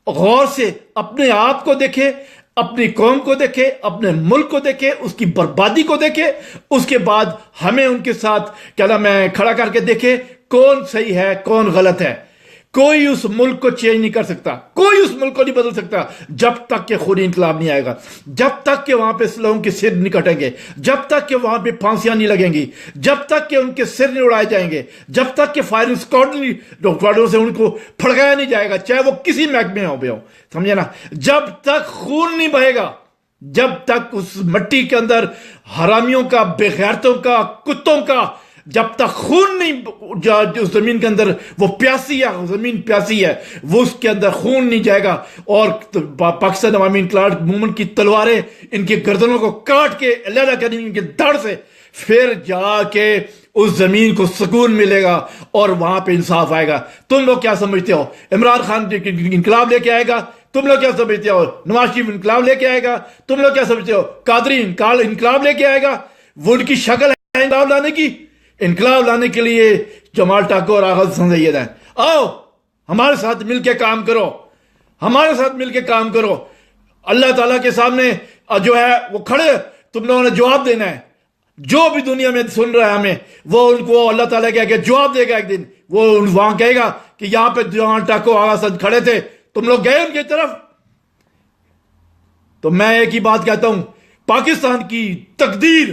غور سے اپنے آپ کو دیکھے، اپنی قوم کو دیکھے، اپنے ملک کو دیکھے، اس کی بربادی کو دیکھے، اس کے بعد ہمیں ان کے ساتھ کیا نام ہے کھڑا کر کے دیکھے کون صحیح ہے کون غلط ہے. کوئی اس ملک کو چینج نہیں کر سکتا، کوئی اس ملک کو نہیں بدل سکتا جب تک کہ خونی انقلاب نہیں آئے گا، جب تک کہ وہاں پہ لوگوں کے سر نہیں کٹیں گے، جب تک کہ وہاں پہ پھانسیاں نہیں لگیں گی، جب تک کہ ان کے سر نہیں اڑائے جائیں گے، جب تک کہ فائرنگ اسکواڈوں سے ان کو پھڑکایا نہیں جائے گا، چاہے وہ کسی محکمے میں ہو، سمجھے نا. جب تک خون نہیں بہے گا، جب تک اس مٹی کے اندر حرامیوں کا، بے غیرتوں کا، کتوں کا جب تک خون نہیں، جو زمین کے اندر وہ پیاسی ہے، زمین پیاسی ہے، وہ اس کے اندر خون نہیں جائے گا. اور پاکستان عوامی انقلاب موومنٹ کی تلواریں ان کی گردنوں کو کاٹ کے علیحدہ کریں ان کے دڑ سے، پھر جا کے اس زمین کو سکون ملے گا اور وہاں پہ انصاف آئے گا. تم لوگ کیا سمجھتے ہو عمران خان انقلاب لے کے آئے گا؟ تم لوگ کیا سمجھتے ہو نواز شریف انقلاب لے کے آئے گا؟ تم لوگ کیا سمجھتے ہو قادری انقلاب لے کے آئے گا؟ وہ ان کی شکل ہے انقلاب لانے کی. انقلاب لانے کے لیے جمال ٹاکو اور آغا حسن سید ہیں. آؤ ہمارے ساتھ مل کے کام کرو، ہمارے ساتھ مل کے کام کرو. اللہ تعالیٰ کے سامنے جو ہے وہ کھڑے، تم لوگوں نے جواب دینا ہے. جو بھی دنیا میں سن رہا ہے ہمیں، وہ ان کو اللہ تعالیٰ کہہ کے جواب دے گا. ایک دن وہ وہاں کہے گا کہ یہاں پہ جمال ٹاکو آغا حسن کھڑے تھے، تم لوگ گئے ان کی طرف. تو میں ایک ہی بات کہتا ہوں، پاکستان کی تقدیر،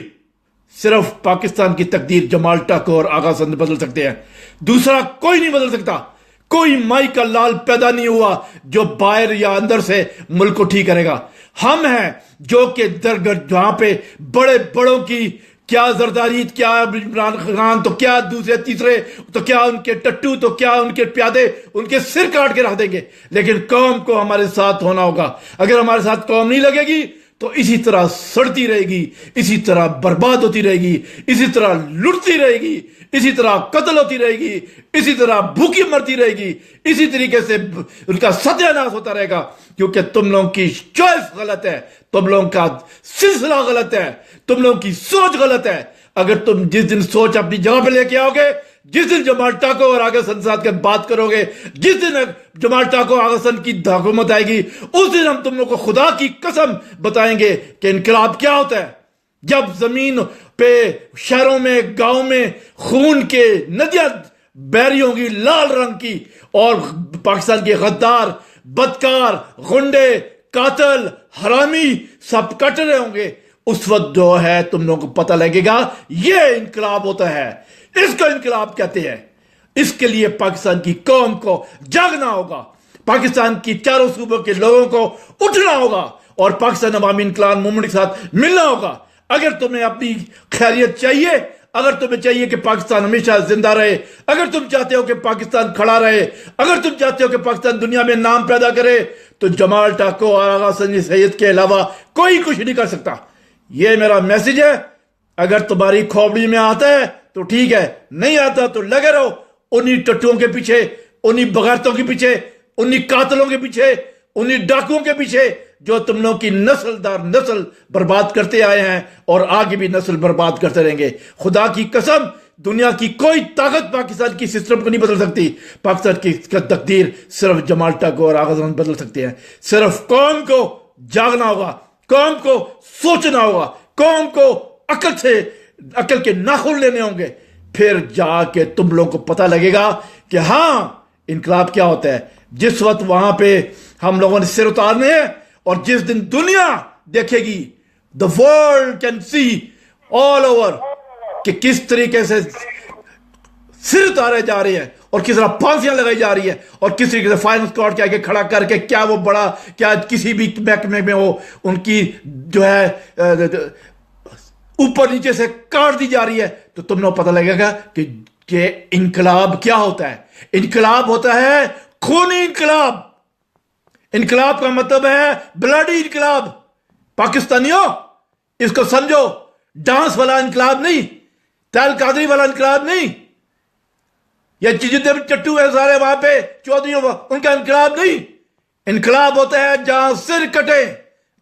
صرف پاکستان کی تقدیر جمال ٹاکو اور آغا حسن بدل سکتے ہیں، دوسرا کوئی نہیں بدل سکتا۔ کوئی مائی کا لال پیدا نہیں ہوا جو باہر یا اندر سے ملک کو ٹھیک کرے گا۔ ہم ہیں جو کہ جہاں پہ بڑے بڑوں کی کیا زرداری، کیا عمران خان، تو کیا دوسرے تیسرے، تو کیا ان کے ٹٹو، تو کیا ان کے پیادے ان کے سر کاٹ کے رکھ دیں گے، لیکن قوم کو ہمارے ساتھ ہونا ہوگا۔ اگر ہمارے ساتھ قوم نہیں لگے گی تو اسی طرح سڑتی رہے گی، اسی طرح برباد ہوتی رہے گی، اسی طرح لٹتی رہے گی، اسی طرح قتل ہوتی رہے گی، اسی طرح بھوکی مرتی رہے گی، اسی طریقے سے ان کا ستیہ ناش ہوتا رہے گا، کیونکہ تم لوگوں کی چوائس غلط ہے، تم لوگوں کا سلسلہ غلط ہے، تم لوگوں کی سوچ غلط ہے۔ اگر تم جس دن سوچ اپنی جگہ پہ لے کے آؤ گے، جس دن جمال ٹاکو اور آغا حسن ساتھ کے بات کرو گے، جس دن جمال ٹاکو آغا حسن کی حکومت آئے گی، اس دن ہم تم لوگ کو خدا کی قسم بتائیں گے کہ انقلاب کیا ہوتا ہے۔ جب زمین پہ، شہروں میں، گاؤں میں خون کے ندیاں بہری ہوں گی لال رنگ کی، اور پاکستان کے غدار، بدکار، غنڈے، قاتل، حرامی سب کٹ رہے ہوں گے، اس وقت جو ہے تم لوگوں کو پتہ لگے گا یہ انقلاب ہوتا ہے، اس کو انقلاب کہتے ہیں۔ اس کے لیے پاکستان کی قوم کو جاگنا ہوگا، پاکستان کی چاروں صوبوں کے لوگوں کو اٹھنا ہوگا، اور پاکستان عوامی انقلاب موومنٹ کے ساتھ ملنا ہوگا۔ اگر تمہیں اپنی خیریت چاہیے، اگر تمہیں چاہیے کہ پاکستان ہمیشہ زندہ رہے، اگر تم چاہتے ہو کہ پاکستان کھڑا رہے، اگر تم چاہتے ہو کہ پاکستان دنیا میں نام پیدا کرے، تو جمال ٹاکو اور آغا حسن سید کے علاوہ کوئی کچھ نہیں کر سکتا۔ یہ میرا میسج ہے۔ اگر تمہاری کھوپڑی میں آتا ہے تو ٹھیک ہے، نہیں آتا تو لگے رہو انہی ٹٹوؤں کے پیچھے، انہی بغیرتوں کے پیچھے، انہی قاتلوں کے پیچھے، انہی ڈاکوؤں کے پیچھے، جو تم لوگوں کی نسل در نسل برباد کرتے آئے ہیں، اور آگے بھی نسل برباد کرتے رہیں گے۔ خدا کی قسم، دنیا کی کوئی طاقت پاکستان کی سسٹم کو نہیں بدل سکتی۔ پاکستان کی تقدیر صرف جمال ٹاکو اور آغا حسن بدل سکتے ہیں۔ صرف قوم کو جاگنا ہوگا، قوم کو سوچنا ہوگا، قوم کو عقل کے ناخن لینے ہوں گے، پھر جا کے تم لوگوں کو پتہ لگے گا کہ ہاں انقلاب کیا ہوتا ہے۔ جس وقت وہاں پہ ہم لوگوں نے سر اتارنے ہیں، اور جس دن دنیا دیکھے گی، the world can see all over کہ کس طریقے سے سر اتارے جا رہے ہیں، اور کس طرح پھانسیاں لگائی جا رہی ہیں، اور کس طریقے سے فائرنگ اسکواڈ کے آگے کھڑا کر کے کیا وہ بڑا، کیا کسی بھی محکمے میں ہو، ان کی جو ہے اوپر نیچے سے کاٹ دی جا رہی ہے، تو تم نے پتہ لگے گا کہ انقلاب کیا ہوتا ہے۔ انقلاب ہوتا ہے خونی انقلاب۔ انقلاب کا مطلب ہے بلڈی انقلاب۔ پاکستانیوں اس کو سمجھو، ڈانس والا انقلاب نہیں، تیل قادری والا انقلاب نہیں، یا جتنے بھی چٹو ہیں سارے وہاں پہ چودھریوں، ان کا انقلاب نہیں۔ انقلاب ہوتا ہے جہاں سر کٹے،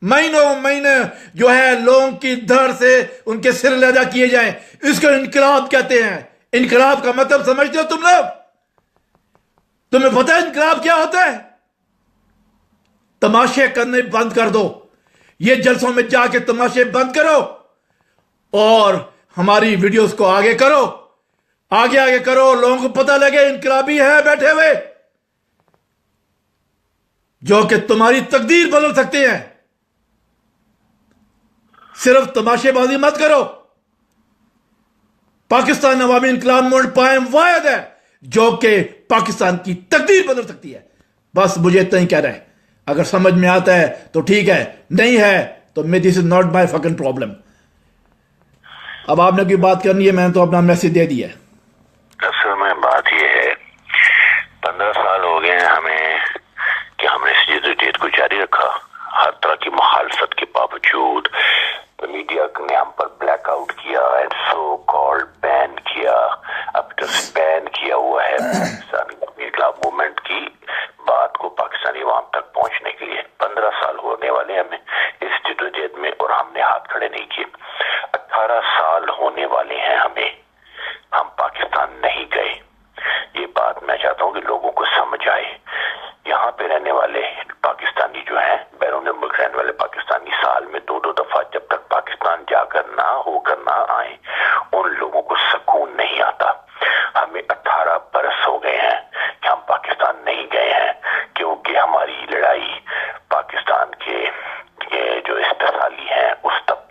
مہینوں مہینے جو ہے لوگوں کی دھڑ سے ان کے سر لیدا کیے جائیں، اس کو انقلاب کہتے ہیں۔ انقلاب کا مطلب سمجھتے ہو تم لوگ؟ تمہیں پتہ ہے انقلاب کیا ہوتا ہے؟ تماشے کرنے بند کر دو، یہ جلسوں میں جا کے تماشے بند کرو، اور ہماری ویڈیوز کو آگے کرو، آگے کرو، لوگوں کو پتہ لگے انقلابی ہے بیٹھے ہوئے جو کہ تمہاری تقدیر بدل سکتے ہیں۔ صرف تماشے بازی مت کرو۔ پاکستان عوامی انقلاب موومنٹ قائم واحد ہے جو کہ پاکستان کی تقدیر بدل سکتی ہے۔ بس مجھے اتنا ہی کہہ رہا ہے، اگر سمجھ میں آتا ہے تو ٹھیک ہے، نہیں ہے تو this is not my fucking problem. اب آپ نے کوئی بات کرنی ہے، میں نے تو اپنا میسج دے دیا ہے۔ اصل میں بات یہ ہے، 15 سال ہو گئے ہیں ہمیں کہ ہم نے اس جدوجہد کو جاری رکھا، ہر طرح کی مخالفت کے باوجود۔ میڈیا نے ہم پر بلیک آؤٹ کیا، اینڈ سو کالڈ بین کیا، اب تک بین کیا ہوا ہے پاکستانی انقلاب موومنٹ کی بات کو پاکستانی عوام تک پہنچنے کے لیے۔ 15 سال ہونے والے ہمیں اس جدوجہد میں، اور ہم نے ہاتھ کھڑے نہیں کیے۔ 18 سال ہونے والے ہیں ہمیں، ہم پاکستان نہیں گئے۔ یہ بات میں چاہتا ہوں کہ لوگوں کو سمجھ آئے۔ یہاں پہ رہنے والے پاکستانی جو ہیں، بیرون ملک رہنے والے پاکستانی، سال میں 2 دفعہ جب تک پاکستان جا کر نہ ہو کر نہ آئیں، ان لوگوں کو سکون نہیں آتا۔ ہمیں 18 برس ہو گئے ہیں کہ ہم پاکستان نہیں گئے ہیں، کیونکہ ہماری لڑائی پاکستان کے جو استحصالی ہیں اس طبقے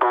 2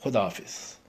خدا حافظ.